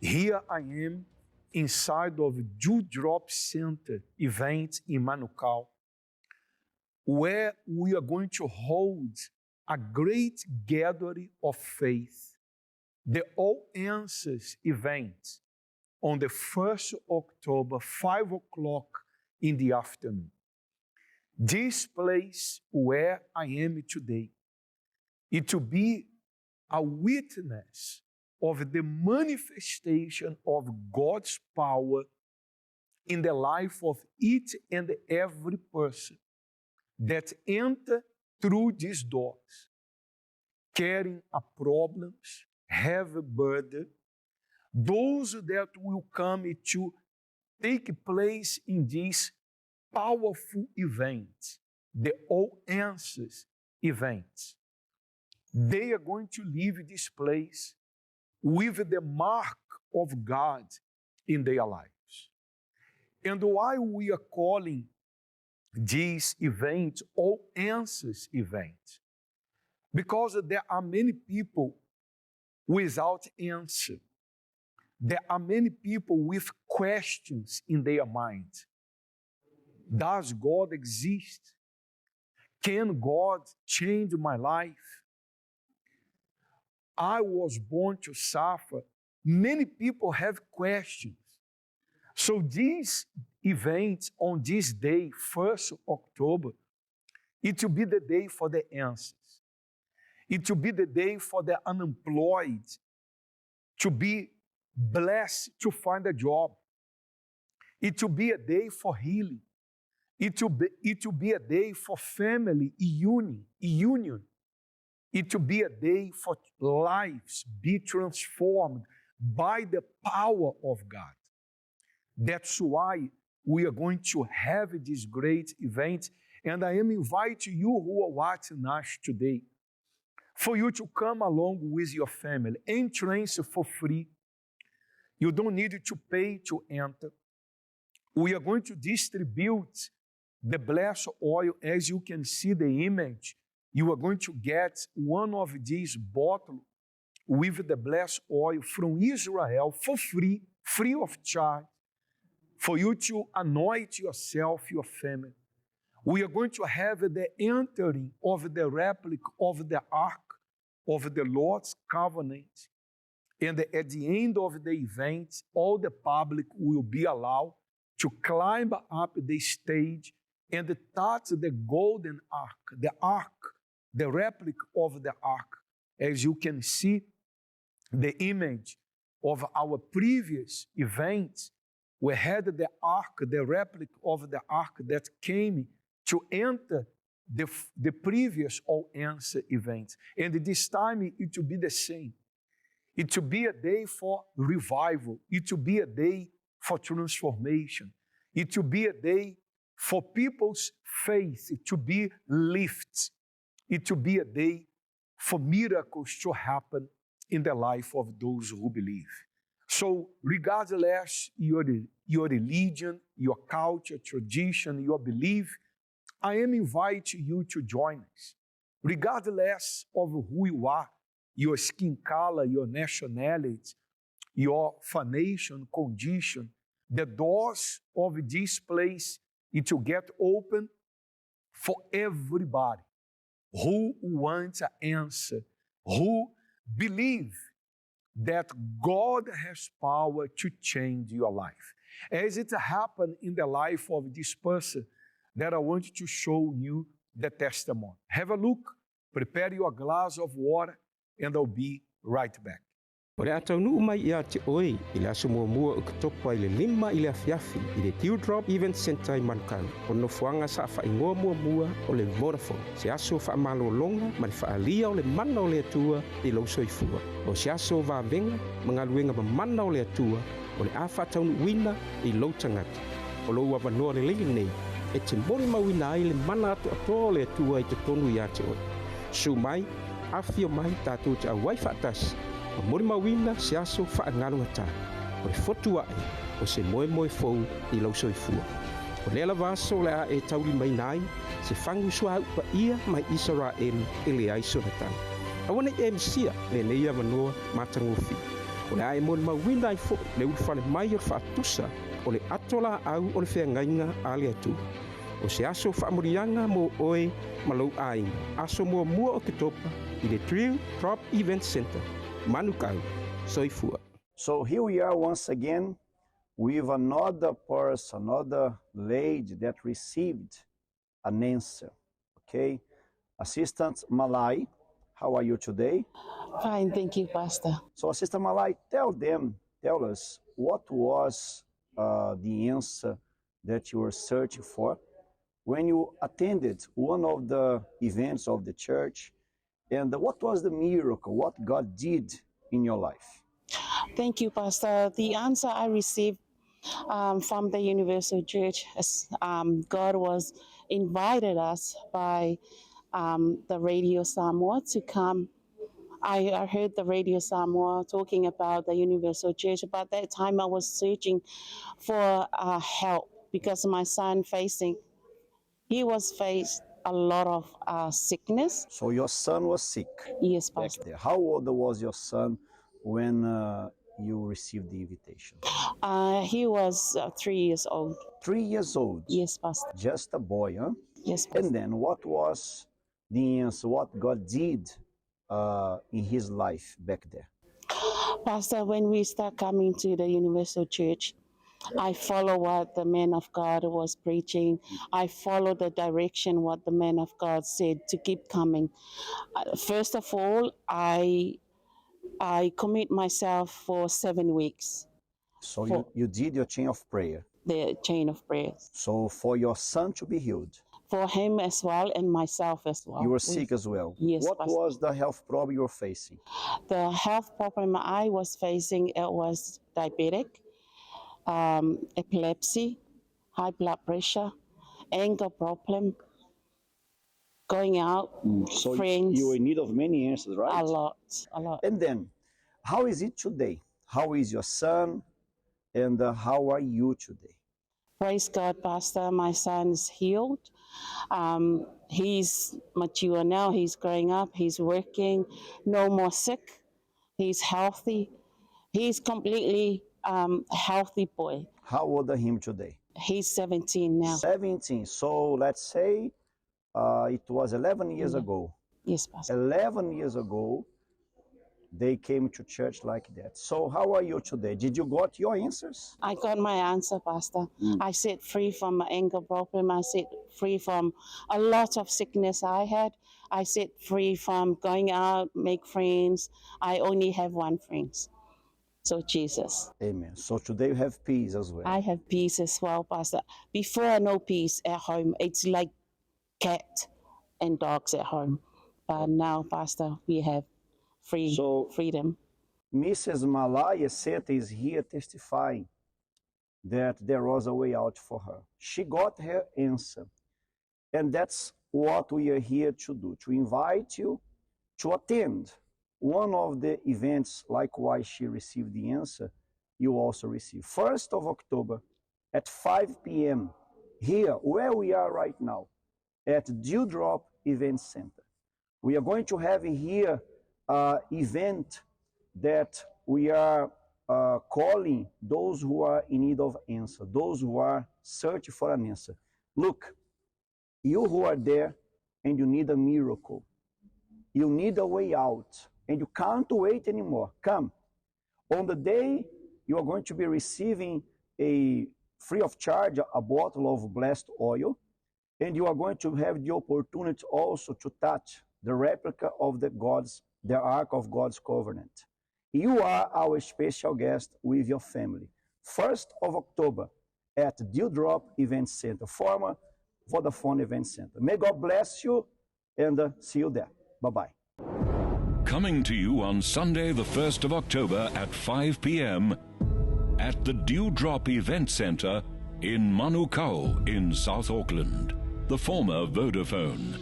Here I am inside of Dewdrop Center event in Manukau, where we are going to hold a great gathering of faith, the All Answers event on the 1st October, 5 o'clock in the afternoon. This place where I am today, it will be a witness of the manifestation of God's power in the life of each and every person that enter through these doors, carrying a problems, have a burden, those that will come to take place in this powerful event, the All Answers event. They are going to leave this place with the mark of God in their lives. And why we are calling this event All Answers event? Because there are many people without answer. There are many people with questions in their mind. Does God exist? Can God change my life? I was born to suffer. Many people have questions. So this event on this day, 1st October, it will be the day for the answers. It will be the day for the unemployed to be blessed to find a job. It will be a day for healing. It will be a day for family union. It will be a day for lives be transformed by the power of God. That's why we are going to have this great event, and I am inviting you who are watching us today for you to come along with your family. Entrance for free. You don't need to pay to enter. We are going to distribute the blessed oil. As you can see the image, you are going to get one of these bottles with the blessed oil from Israel for free, free of charge, for you to anoint yourself, your family. We are going to have the entering of the replica of the Ark of the Lord's Covenant. And at the end of the event, all the public will be allowed to climb up the stage and touch the golden ark, the replica of the ark. As you can see, the image of our previous events, we had the ark, the replica of the ark that came to enter the previous All Answer event. And this time it will be the same. It will be a day for revival. It will be a day for transformation. It will be a day for people's faith to be lifted. It will be a day for miracles to happen in the life of those who believe. So regardless your religion, your culture, tradition, your belief, I am inviting you to join us. Regardless of who you are, your skin color, your nationality, your financial condition, the doors of this place, it will get open for everybody who wants an answer, who believe that God has power to change your life. As it happened in the life of this person, that I want to show you the testimony. Have a look, prepare your glass of water, and I'll be right back. O le atau nuu mai ia te oi, i le aso mua o katopa i le lima i le afiafi, i le Dewdrop Event Center i Manukau. O nofuanga sa whaingoa mua o le Vodafone. Se aso whaamalolonga, ma le whaalia o le mana o le atua i lau soifua. O se aso vāvenga, mangaluenga ma mana o le atua, o le awhatau nuuina i lau tangata. O lau awanoa le lengi nei, e te mori mawina ai le mana atu atoa o le atua i te tonu i ate oi. Su mai, afio mai tātou te awai whaatasi. O mori mawina se aso whaangaru ngata. O le fotua e, o se moe fou i lau soifua. O le ala vaso le a e tauri mai nai, se whangu sua upa ia mai Israel i le aiso na tanga. Awane e msia le neia manoa matangofi. O le ae mon mawina I fo le ulfale mai o whaatusa o le atola au o le whiangainga ale atu. O se aso whaamurianga mo oe malau ainga. Aso mua mua o ke topa I le Drill Drop Event Center, Manukau, Soifua. So here we are once again with another person, another lady that received an answer. Okay, Assistant Malai, how are you today? Fine, thank you, Pastor. So Assistant Malai, tell us what was the answer that you were searching for when you attended one of the events of the church, and what was the miracle, what God did in your life? Thank you, Pastor. The answer I received from the Universal Church is God was invited us by the Radio Samoa to come. I heard the Radio Samoa talking about the Universal Church, but at that time I was searching for help because my son he was faced a lot of sickness. So your son was sick. Yes, back Pastor. there. How old was your son when you received the invitation? He was 3 years old. 3 years old? Yes, Pastor. Just a boy, huh? Yes, Pastor. And then what was the answer, what God did in his life back there? Pastor, when we start coming to the Universal Church, I follow what the man of God was preaching. I follow the direction what the man of God said to keep coming. First of all, I commit myself for 7 weeks. So you did your chain of prayer. The chain of prayers. So for your son to be healed. For him as well and myself as well. You were sick as well. Yes, what Pastor. was the health problem you were facing? The health problem I was facing, it was diabetic, epilepsy, high blood pressure, anger problem, going out, So friends. you were in need of many answers, right? A lot. And then, how is it today? How is your son? And how are you today? Praise God, Pastor. My son is healed. He's mature now. He's growing up. He's working. No more sick. He's healthy. He's completely a healthy boy. How old are him today? He's 17 now. 17. So let's say it was 11 years ago. Yes, Pastor. 11 years ago, they came to church like that. So how are you today? Did you got your answers? I got my answer, Pastor. I set free from my anger problem. I set free from a lot of sickness I had. I set free from going out, make friends. I only have one friend. So Jesus. Amen. So today you have peace as well. I have peace as well, Pastor. Before I know peace at home, it's like cat and dogs at home. But now, Pastor, we have freedom. Mrs. Malaya Seta is here testifying that there was a way out for her. She got her answer. And that's what we are here to do, to invite you to attend one of the events. Likewise, she received the answer, you also receive. 1st of October at 5 p.m. here, where we are right now, at Dewdrop Event Center. We are going to have here event that we are calling those who are in need of answer, those who are searching for an answer. Look, you who are there and you need a miracle, you need a way out, and you can't wait anymore. Come. On the day you are going to be receiving a free of charge, a bottle of blessed oil, and you are going to have the opportunity also to touch the replica of the Ark of God's Covenant. You are our special guest with your family. 1st of October at Dewdrop Event Center, former Vodafone Event Center. May God bless you and see you there. Bye-bye. Coming to you on Sunday, the 1st of October at 5 p.m. at the Dewdrop Event Center in Manukau in South Auckland, the former Vodafone.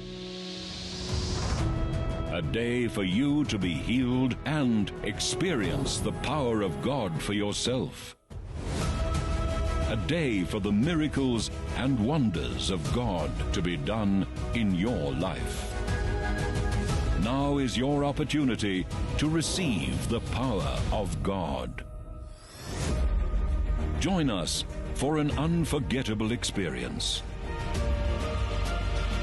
A day for you to be healed and experience the power of God for yourself. A day for the miracles and wonders of God to be done in your life. Now is your opportunity to receive the power of God. Join us for an unforgettable experience.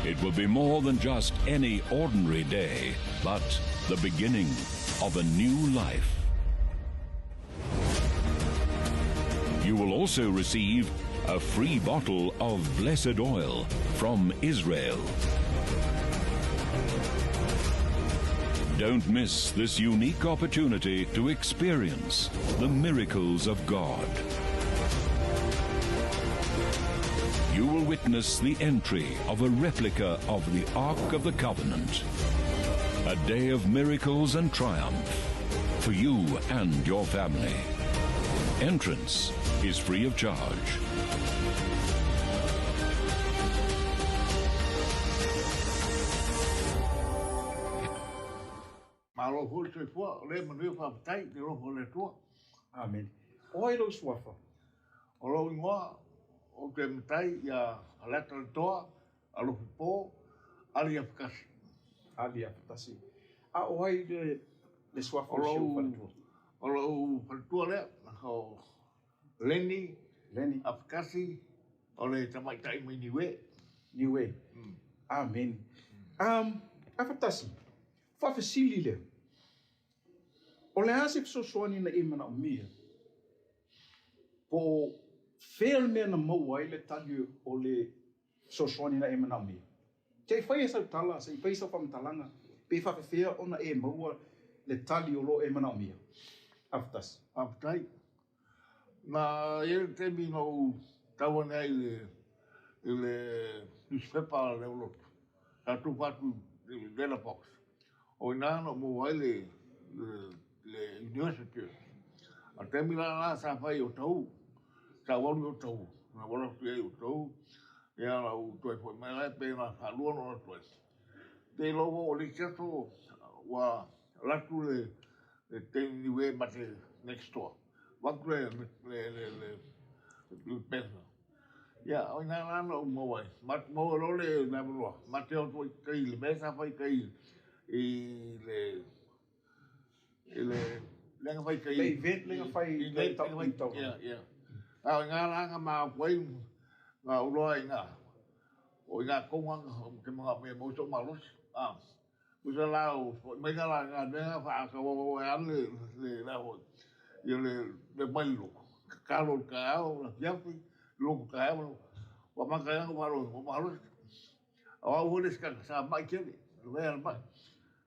It will be more than just any ordinary day, but the beginning of a new life. You will also receive a free bottle of blessed oil from Israel. Don't miss this unique opportunity to experience the miracles of God. You will witness the entry of a replica of the Ark of the Covenant. A day of miracles and triumph for you and your family. Entrance is free of charge. Malo hul tui fua, le manu fa tai te roho le tua. Amen. Oi lo suafa. O lo ingoa, o te matai ia alata le toa, alo po, ali afkasi. Ali afkasi. A oi le suafa o lo fatua le, o Lenny afkasi, o le tamai tai mai niwe. Niwe. Amen. Afatasi. Fa fasili le. O le asif so soani na imana o mia. Po fail me na mau ai le tali o le so soani na imana o mia. Te fai sa tala, sa fai sa famtalanga, pe fa fea ona e mau le tali o lo imana o mia. Aftas. Aftai. Na ele temi no tawana ele newspaper le lo. Ta tu patu de la box. O nana mo ele le university. A temi la sa fai o tau. Sa wonu o tau. Na wala fai o tau. Ya la o toi foi mai la pe na falua no toi. Te logo o le chato wa latu le temi we mate next door. What le pesa. Ya, o na no mo vai. Mat mo lo le na mo. Mateo toi kai le mesa fai kai le nga fai kai. Le event le nga fai tau. Ya. A nga ma foi nga uroi nga. O nga kongang ke mga me mo so malos. Usa lao, me nga la nga fa ka wo an le la ho. Yo le bailo. Carlos Cao, Jeffrey, Luke Cao, o Macaia, o Malos. O Willis sa Michael, le ba.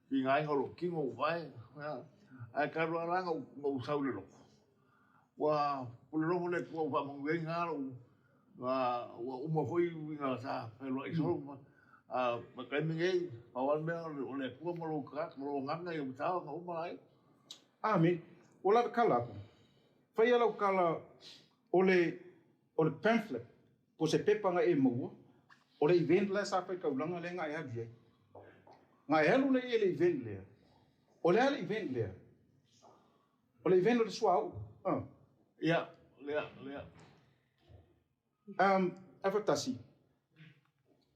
Ki ngai ho ki ngo vai. Ai Carlos Aranga o saule lo. Wa pulo le ko va mo venga wa o mo foi nga sa pero iso ma kai mingai pa wan me o le ko mo lo ka mo nganga yo sa o mai. Amen. Ola kala. Fai ala kala ole pamphlet po se pepanga e mo ole event la sa fai kaulanga le ngai hadi ngai helu le ele event le ole ala event le ole event le swau Ya le afatasi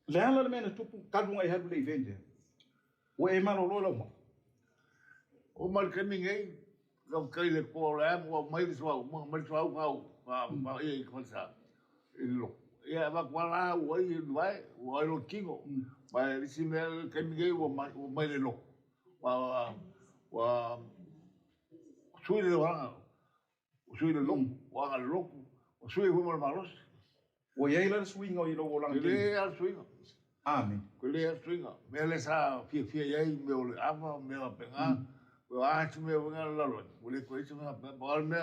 le ala le mena tupu kadu ngai helu le event le o e malo lo mo o mal kamingai Gam kai le ko la mo mai so mai so pa e ko sa lo ya ba kwala o i vai o lo kingo ba si me kai mi o mai le lo wa sui le lo wa lo sui mo malos o ye la swing o ilo lang le al sui amen ko le al sui me le sa fie ye me o ava me la penga o acho me venga la lo o le ko isso me ba me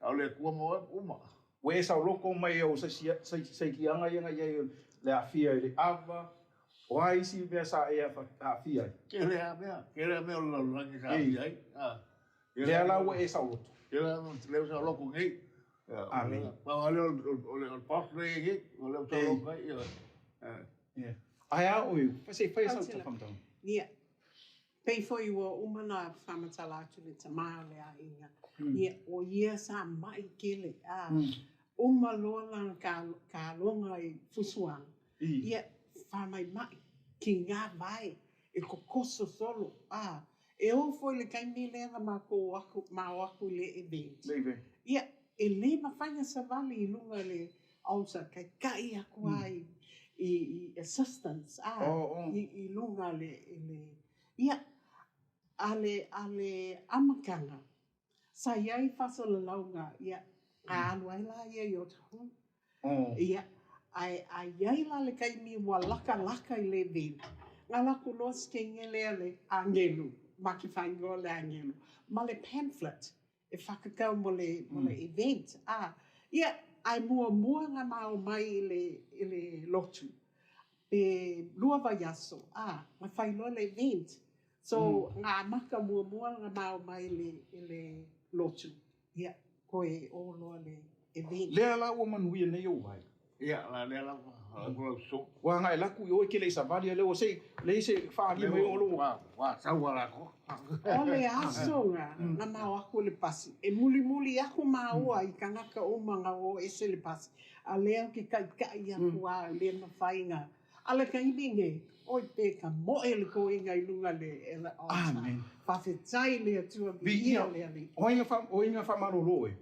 au le ko mo uma we sa loko mai o sa ki anga yenga ye le afia le ava o ai si me sa e afia ke le me o lo lang sa ai le ala we sa loko le sa loko ngai amen pa le o pas le ngai o le sa loko ngai ai a o fai sa to famtang ia pei foi o umana famatala atu le tamale a inga ia o ia sa mai kele uma lola ka longa I fusuang ia fa mai mai ki ngā vai e kokoso solo. E o foi le kaimi lea ma ko aku le event. Ia, e le mawhainga sa vali I lunga le ausa kai aku ai I assistance. I lunga ia, ale amakanga. Sa iai fasala launga, ia, a aluai la ia I o tahu. Ia, a iai la le kaimi wa laka I le event. Ngā laku los ke ngele le angelu. Maki whaingoa le angelu. Ma le pamphlet, e whakakau mo le event. Ia, ai mua ngā mao mai I le lotu. E lua vai aso, ma whaingoa le event. So, ngā maka mua ngā mao mai I le lotu. Ia, koe o loa le event. Lea la ua manuia nei o vai. Ia, lea la so. Wa ngai laku o ke le savali le o se le se faali mo o lo Wa saua la ko. O le aso ngā mao aku le pasi. E muli aku maua I kangaka o manga o ese le pasi. A lea ke kai aku a le na whainga. A le ka ibinge, oi peka mo e le ko inga I lunga le Amen. Whawhetai le atua Via le ali. Oinga fa marolo e.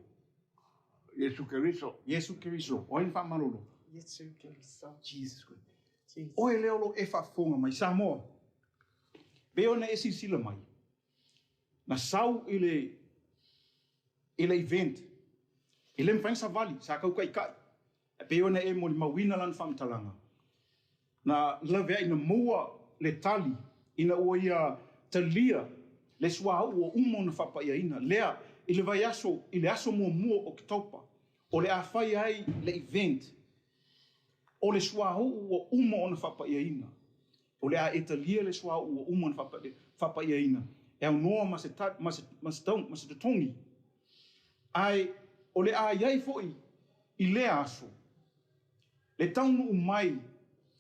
Yesu Keriso. Yesu Keriso. Oinga fa marolo. Yesu Keriso. Jesus Christ. Oi leo lo e fa fonga mai Samoa. Beo na esi sila mai. Na sau ile event. Ile mfang sa vali sa kau kai. Beo na e mo li mawina lan fam talanga. Na lave ina mua le tali ina o ia talia le swa o umo na fapa ia ina lea ile vai aso ile aso mo Oktoba o le afai ai le event o le swa o umo na fapa ia ina o le a italia le swa o umo na fapa ia ina e no mas te tongi ai o le a iai foi I le aso le taunu mai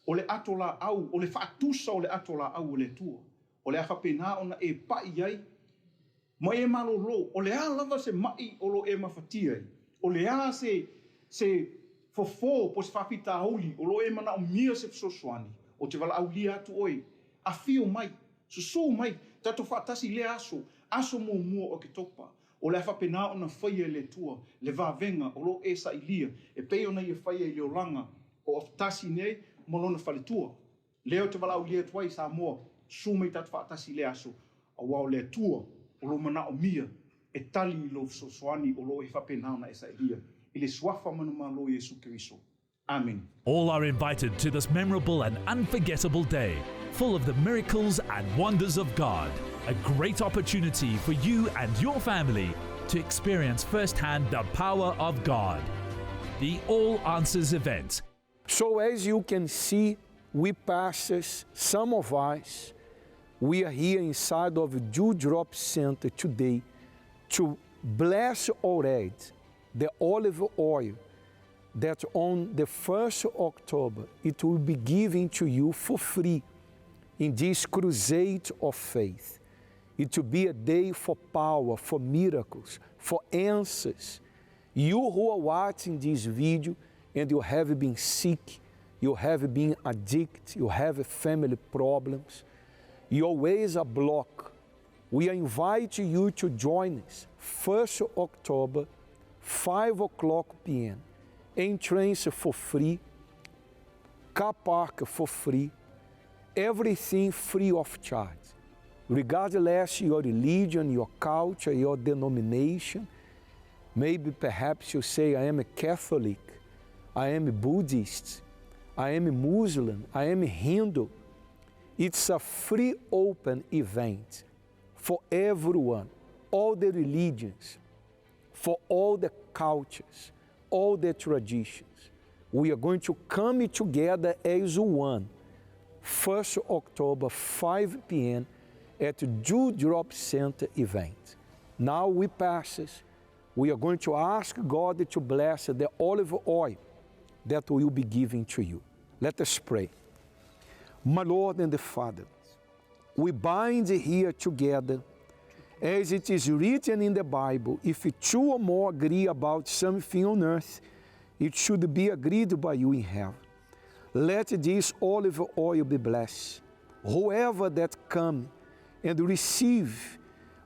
o le atola au, o le whaatusa o le atola au o le tua. O le awhapena ona e pai ai. Ma e malolo, o le a lava se mai o lo e mawhatia. O le a se fofo po se whapita hauli, o lo e mana o mia se fsosoani. O te wala au lia atu oi. A fio mai, so mai, tato whaatasi le aso mua o ke topa. O le awhapena ona whaia le tua, le vavenga, o lo e sa ilia, e pei ona ia whaia I le olanga, o tasi nei, molona faletua. Leo te wala ulia tuai sa moa, sumei tatu whaatasi le aso, a wao le tua, o lo mana o mia, e tali I lo soani o lo e whapenauna e sa ilia. I le swafa manuma lo Yesu Keriso. Amen. All are invited to this memorable and unforgettable day, full of the miracles and wonders of God. A great opportunity for you and your family to experience firsthand the power of God. The All Answers event. So as you can see, we pastors, some of us, we are here inside of Dewdrop Center today to bless already the olive oil that on the 1st of October, it will be given to you for free in this crusade of faith. It will be a day for power, for miracles, for answers. You who are watching this video, and you have been sick, you have been addicted, you have family problems, your ways are blocked. We invite you to join us 1st October, 5 o'clock p.m. Entrance for free, car park for free, everything free of charge. Regardless your religion, your culture, your denomination, maybe perhaps you say, I am a Catholic, I am a Buddhist, I am a Muslim, I am a Hindu. It's a free open event for everyone, all the religions, for all the cultures, all the traditions. We are going to come together as one. 1st October, 5 p.m. at Dewdrop Center event. Now we pastors, we are going to ask God to bless the olive oil that will be given to you. Let us pray. My Lord and the Father, we bind here together, as it is written in the Bible, if two or more agree about something on earth, it should be agreed by you in heaven. Let this olive oil be blessed. whoever that come and receive,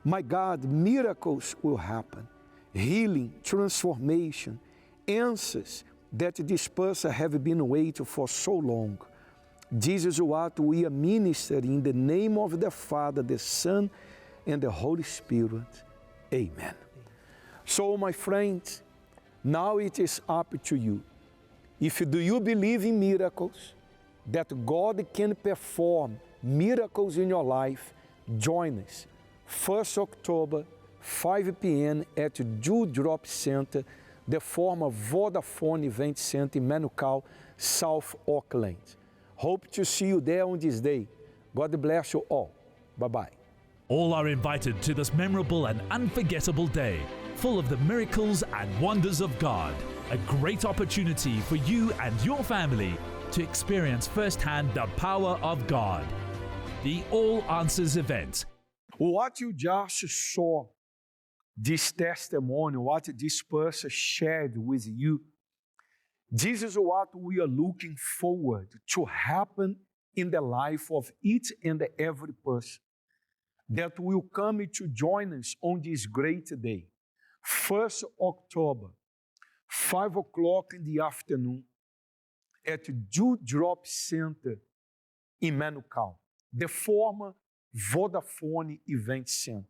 my God, miracles will happen. Healing, transformation, answers that this person have been waiting for so long. This is what we are ministering in the name of the Father, the Son, and the Holy Spirit. Amen. So, my friends, now it is up to you. Do you believe in miracles, that God can perform miracles in your life, join us 1st October, 5 p.m. at Dewdrop Center, the former Vodafone Event Center in Manukau, South Auckland. Hope to see you there on this day. God bless you all. Bye-bye. All are invited to this memorable and unforgettable day, full of the miracles and wonders of God. A great opportunity for you and your family to experience firsthand the power of God. The All Answers event. What you just saw, this testimony, what this person shared with you, this is what we are looking forward to happen in the life of each and every person that will come to join us on this great day. 1st October, 5 o'clock in the afternoon at Dewdrop Center in Manukau, the former Vodafone Event Center.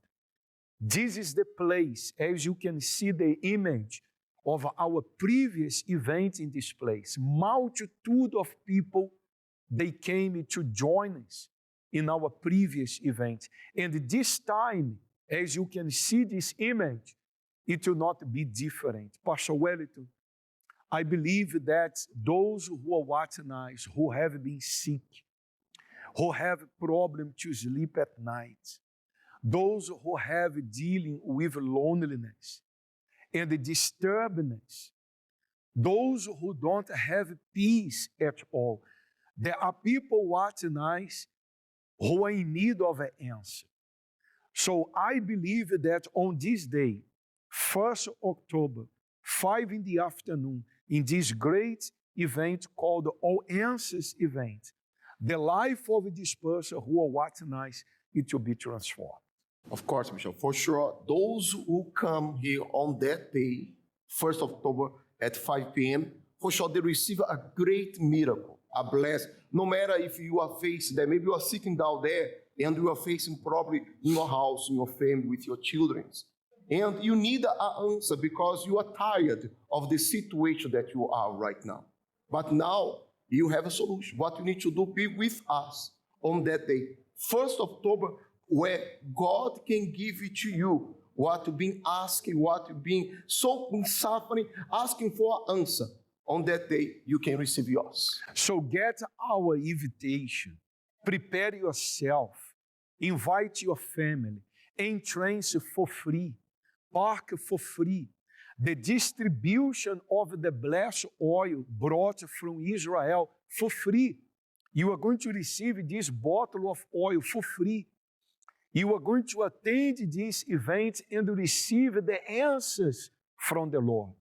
This is the place, as you can see the image of our previous event in this place. Multitude of people, they came to join us in our previous event. And this time, as you can see this image, it will not be different. Pastor Wellington, I believe that those who are watching us, who have been sick, who have problem to sleep at night, those who have dealing with loneliness and disturbance, those who don't have peace at all, there are people watching us who are in need of an answer. So I believe that on this day, 1st October, 5 in the afternoon, in this great event called the All Answers event, the life of this person who are watching us, it will be transformed. Of course, Bishop, for sure, those who come here on that day, 1st October at 5 p.m., for sure they receive a great miracle, a blessing. No matter if you are facing that, maybe you are sitting down there and you are facing probably in your house, in your family, with your children. And you need an answer because you are tired of the situation that you are right now. But now you have a solution. What you need to do, be with us on that day, 1st October, where God can give it to you what you've been asking, what you've been suffering, asking for an answer. On that day, you can receive yours. So get our invitation, prepare yourself, invite your family, entrance for free, park for free. The distribution of the blessed oil brought from Israel for free. You are going to receive this bottle of oil for free. You are going to attend this event and receive the answers from the Lord.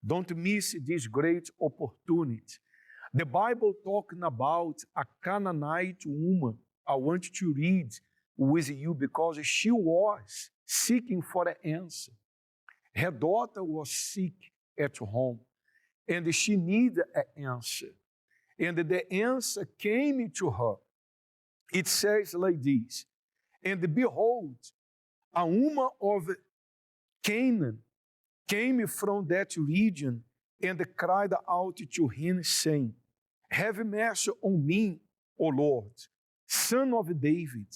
Don't miss this great opportunity. The Bible talking about a Canaanite woman. I want to read with you because she was seeking for an answer. Her daughter was sick at home and she needed an answer. And the answer came to her. It says like this, and behold, a woman of Canaan came from that region and cried out to him, saying, have mercy on me, O Lord, son of David.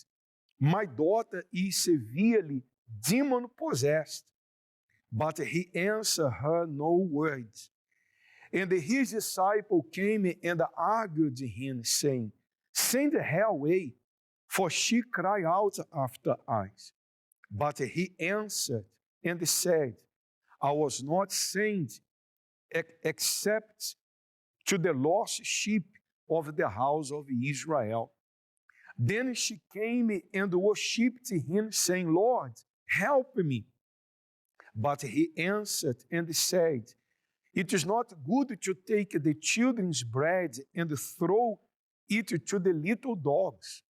My daughter is severely demon-possessed. But he answered her no words. And his disciple came and argued him, saying, send her away, for she cried out after us. But he answered and said, I was not sent except to the lost sheep of the house of Israel. Then she came and worshipped him, saying, Lord, help me. But he answered and said, it is not good to take the children's bread and throw it to the little dogs.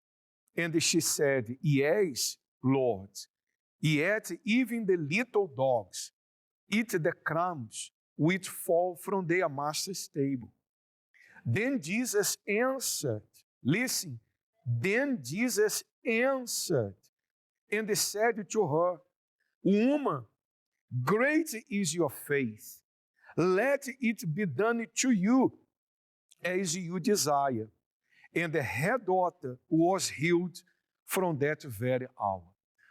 And she said, Yes, Lord. Yet even the little dogs eat the crumbs which fall from their master's table. Then Jesus answered, listen, then Jesus answered and said to her, Woman, great is your faith. Let it be done to you as you desire. And her daughter was healed from that very hour.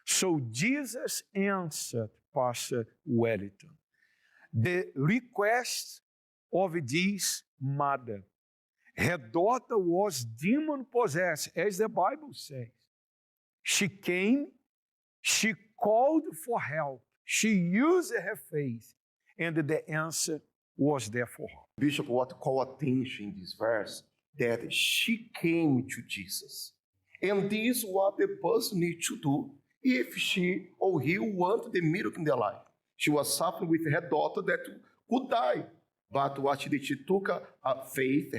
So Jesus answered Pastor Wellington the request of this mother. Her daughter was demon-possessed, as the Bible says. She came, she called for help, she used her faith, and the answer was there for her. Bishop, what call attention in this verse, that she came to Jesus. And this is what the person needs to do if she or he want the miracle in their life. She was suffering with her daughter that could die. But what she did, she took her faith,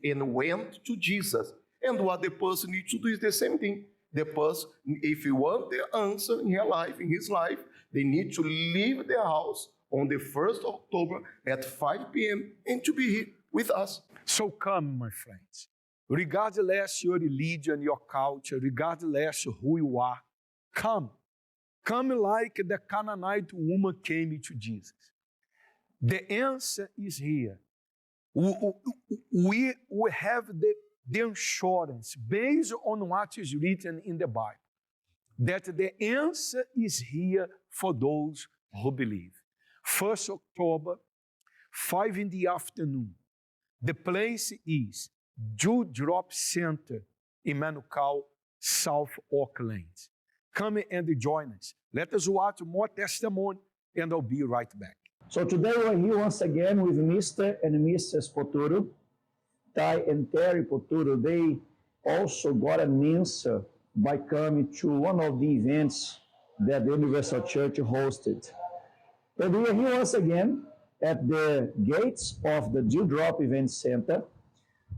and went to Jesus. And what the person needs to do is the same thing. The person, if you want the answer in her life, in his life, they need to leave their house on the 1st of October at 5 p.m. and to be here with us. So come, my friends. Regardless your religion, your culture, regardless who you are, come. Come like the Canaanite woman came to Jesus. The answer is here. We have the assurance based on what is written in the Bible that the answer is here for those who believe. 1st October, 5 in the afternoon. The place is Dewdrop Center in Manukau, South Auckland. Come and join us. Let us watch more testimony, and I'll be right back. So today we're here once again with Mr. and Mrs. Poturo, Ty and Terry Poturo. They also got an answer by coming to one of the events that the Universal Church hosted. And we are here once again at the gates of the Dewdrop Event Center,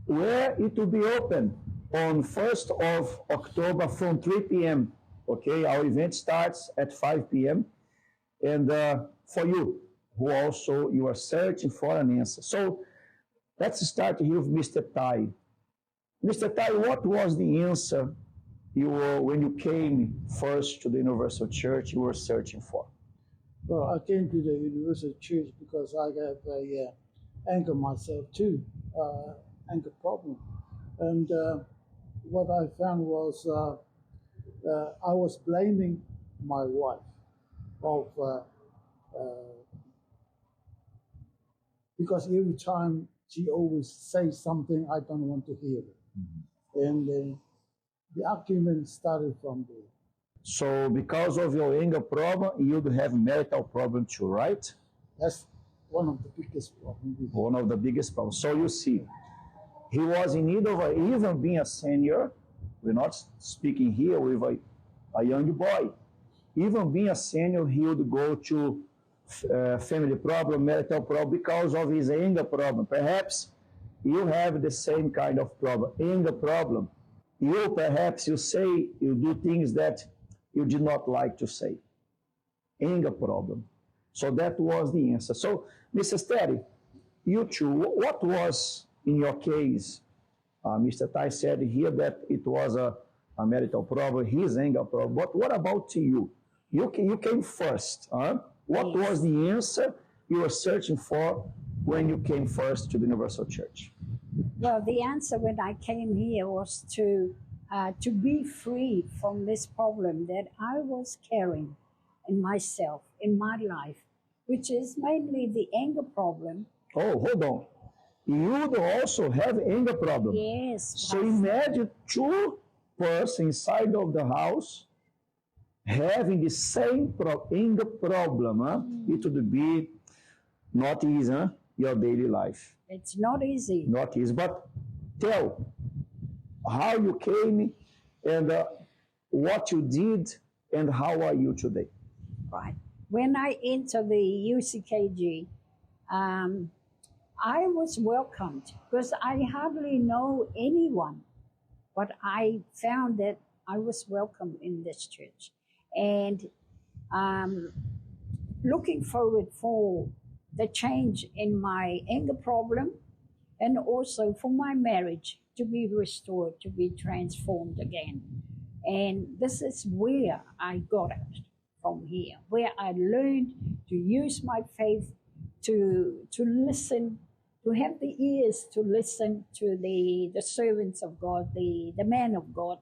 where it will be open on 1st of October from 3 p.m. Okay, our event starts at 5 p.m. And for you, who also you are searching for an answer. So let's start here with Mr. Tai. Mr. Tai, what was the answer when you came first to the Universal Church you were searching for? Well, I came to the Universal Church because I have a anger myself too, anger problem. And what I found was I was blaming my wife because every time she always says something, I don't want to hear it. Mm-hmm. And the argument started from there. So because of your anger problem, you have marital problem too, right? That's one of the biggest problems. One of the biggest problems. So you see, he was in need of even being a senior. We're not speaking here with a young boy. Even being a senior, he would go to family problem, marital problem, because of his anger problem. Perhaps you have the same kind of problem, anger problem. You say, you do things that you did not like to say. Anger problem. So that was the answer. So, Mrs. Terry, you too, what was in your case? Mr. Tai said here that it was a marital problem, his anger problem. But what about you? You came first. What was the answer you were searching for when you came first to the Universal Church? Well, the answer when I came here was to be free from this problem that I was carrying in myself, in my life, which is mainly the anger problem. Oh, hold on. You also have anger problem. Yes. So imagine two persons inside of the house having the same anger problem. It would be not easy, your daily life. It's not easy. Not easy, but tell how you came and what you did and how are you today? Right. When I entered the UCKG, I was welcomed because I hardly know anyone, but I found that I was welcome in this church. And looking forward for the change in my anger problem and also for my marriage to be restored, to be transformed again. And this is where I got it from here, where I learned to use my faith to listen, to have the ears to listen to the servants of God, the man of God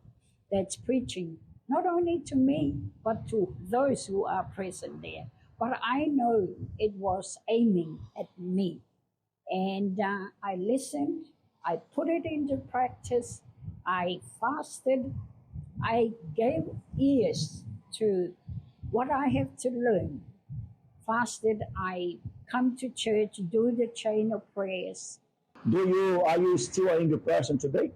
that's preaching, not only to me, but to those who are present there. But I know it was aiming at me. And I listened, I put it into practice, I fasted, I gave ears to what I have to learn. Fasted, I come to church, do the chain of prayers. Are you still an angry person today?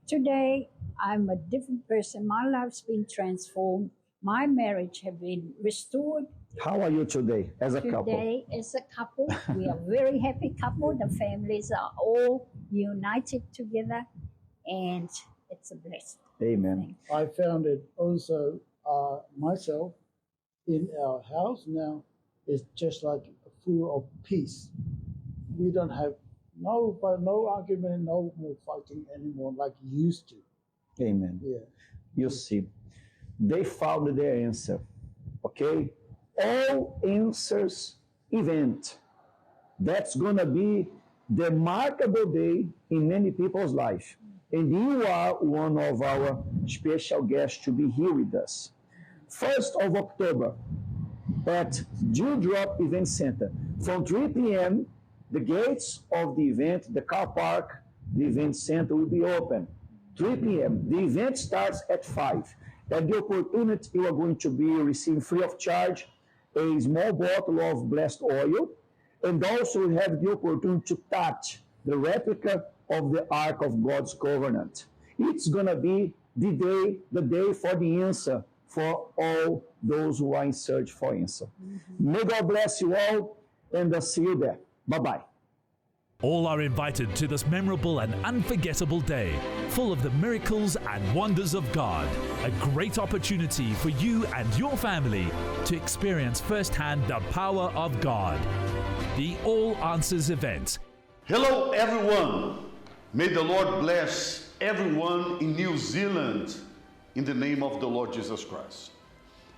Today, I'm a different person. My life's been transformed. My marriage has been restored. How are you today as a couple? Today, as a couple, we are a very happy couple. The families are all united together, and it's a blessing. Amen. I found it also myself in our house now is just like full of peace. We don't have no argument, no more fighting anymore like used to. Amen. Yeah. You see, they found their answer. Okay? All answers event. That's gonna be the remarkable day in many people's life. And you are one of our special guests to be here with us. 1st of October at Dewdrop Event Center. From 3 p.m., the gates of the event, the car park, the event center will be open. 3 p.m. The event starts at 5. At the opportunity, you are going to be receiving free of charge a small bottle of blessed oil, and also have the opportunity to touch the replica of the Ark of God's Covenant. It's going to be the day for the answer for all those who are in search for answer. May God bless you all, and I'll see you there. Bye-bye. All are invited to this memorable and unforgettable day, full of the miracles and wonders of God. A great opportunity for you and your family to experience firsthand the power of God. The All Answers event. Hello, everyone. May the Lord bless everyone in New Zealand in the name of the Lord Jesus Christ.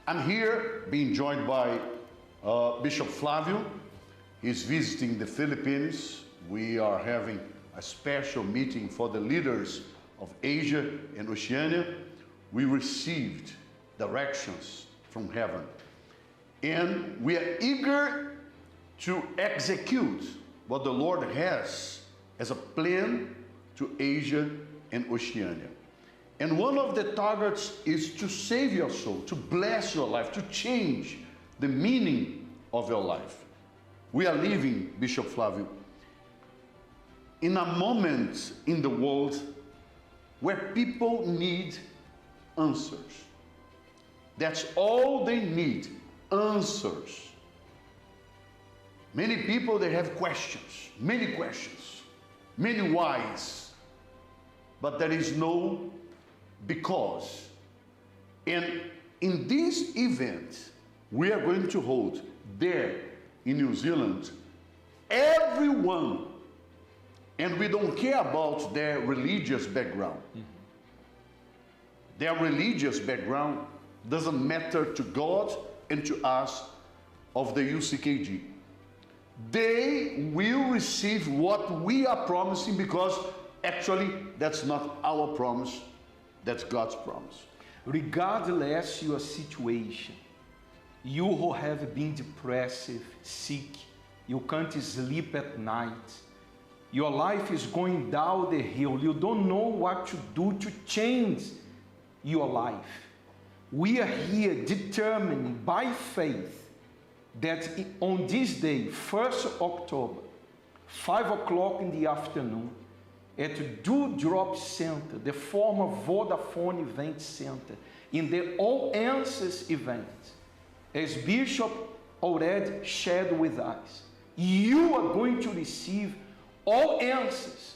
I'm here being joined by Bishop Flavio. He's visiting the Philippines. We are having a special meeting for the leaders of Asia and Oceania. We received directions from heaven, and we are eager to execute what the Lord has as a plan to Asia and Oceania. And one of the targets is to save your soul, to bless your life, to change the meaning of your life. We are living, Bishop Flavio, in a moment in the world where people need answers. That's all they need, answers. Many people, they have questions, many whys, but there is no because. And in this event, we are going to hold there in New Zealand, everyone, and we don't care about their religious background. Their religious background doesn't matter to God and to us of the UCKG. They will receive what we are promising, because actually that's not our promise, that's God's promise. Regardless your situation, you who have been depressed, sick, you can't sleep at night, your life is going down the hill, you don't know what to do to change your life. We are here determining by faith that on this day, 1st October, 5 o'clock in the afternoon, at Dewdrop Center, the former Vodafone Event Center, in the All Answers event, as Bishop already shared with us, you are going to receive all answers,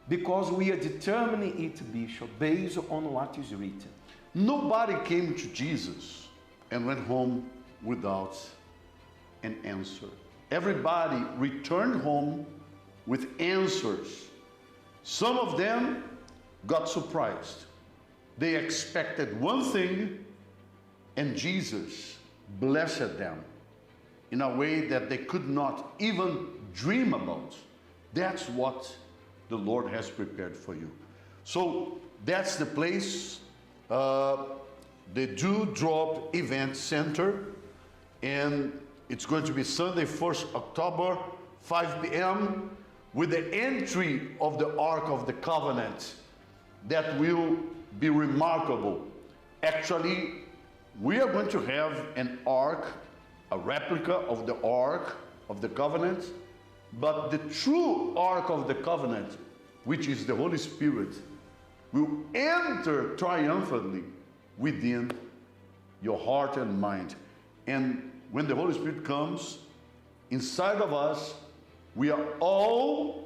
because we are determining it, Bishop, based on what is written. Nobody came to Jesus and went home without an answer. Everybody returned home with answers. Some of them got surprised. They expected one thing, and Jesus blessed them in a way that they could not even dream about. That's what the Lord has prepared for you. So that's the place, the Dewdrop Event Center, and it's going to be Sunday, 1st October, 5 p.m., with the entry of the Ark of the Covenant. That will be remarkable. Actually, we are going to have an ark, a replica of the Ark of the Covenant, but the true Ark of the Covenant, which is the Holy Spirit, will enter triumphantly within your heart and mind. And when the Holy Spirit comes inside of us, we are all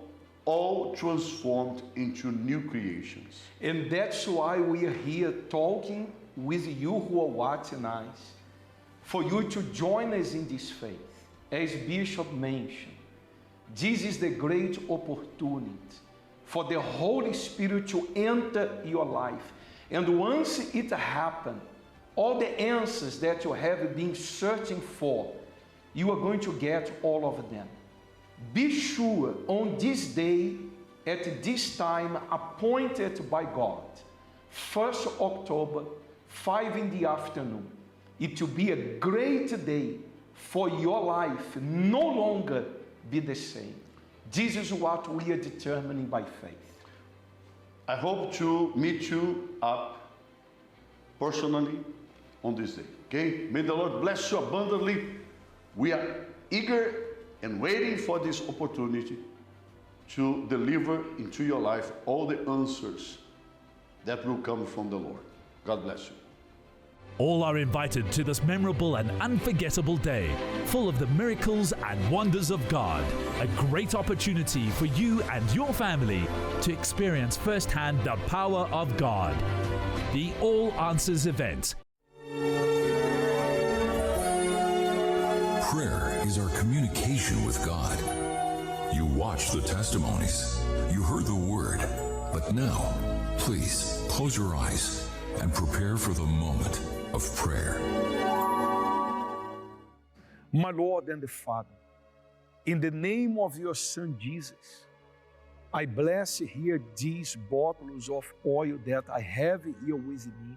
transformed into new creations. And that's why we are here talking with you who are watching us, for you to join us in this faith. As Bishop mentioned, this is the great opportunity for the Holy Spirit to enter your life. And once it happens, all the answers that you have been searching for, you are going to get all of them. Be sure on this day, at this time appointed by God, 1st October, 5 in the afternoon, it will be a great day for your life no longer be the same. This is what we are determining by faith. I hope to meet you up personally on this day. Okay? May the Lord bless you abundantly. We are eager and waiting for this opportunity to deliver into your life all the answers that will come from the Lord. God bless you. All are invited to this memorable and unforgettable day, full of the miracles and wonders of God. A great opportunity for you and your family to experience firsthand the power of God. The All Answers event. Prayer is our communication with God. You watched the testimonies, you heard the word, but now, please close your eyes and prepare for the moment of prayer. My Lord and the Father, in the name of your Son Jesus, I bless here these bottles of oil that I have here with me,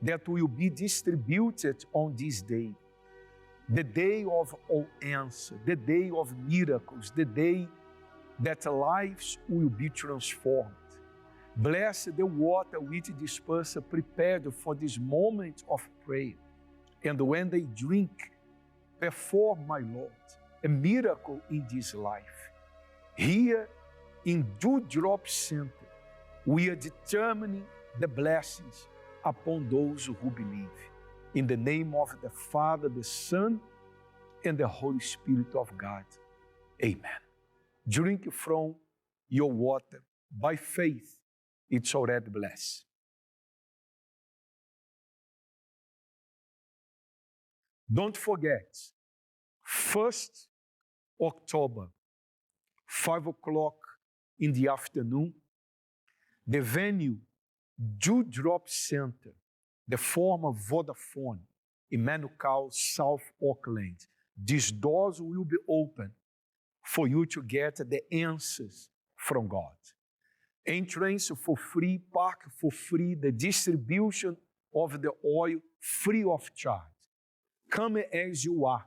that will be distributed on this day, the day of all answer, the day of miracles, the day that lives will be transformed. Bless the water which this person prepared for this moment of prayer. And when they drink, perform, my Lord, a miracle in this life. Here in Dewdrop Center, we are determining the blessings upon those who believe. In the name of the Father, the Son, and the Holy Spirit of God. Amen. Drink from your water by faith. It's already blessed. Don't forget, 1st October, 5 o'clock in the afternoon, the venue, Dewdrop Center, the former Vodafone in Manukau, South Auckland. These doors will be open for you to get the answers from God. Entrance for free, park for free, the distribution of the oil free of charge. Come as you are,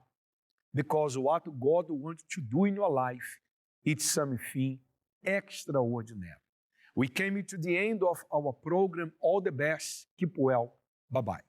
because what God wants to do in your life, it's something extraordinary. We came to the end of our program. All the best. Keep well. Bye-bye.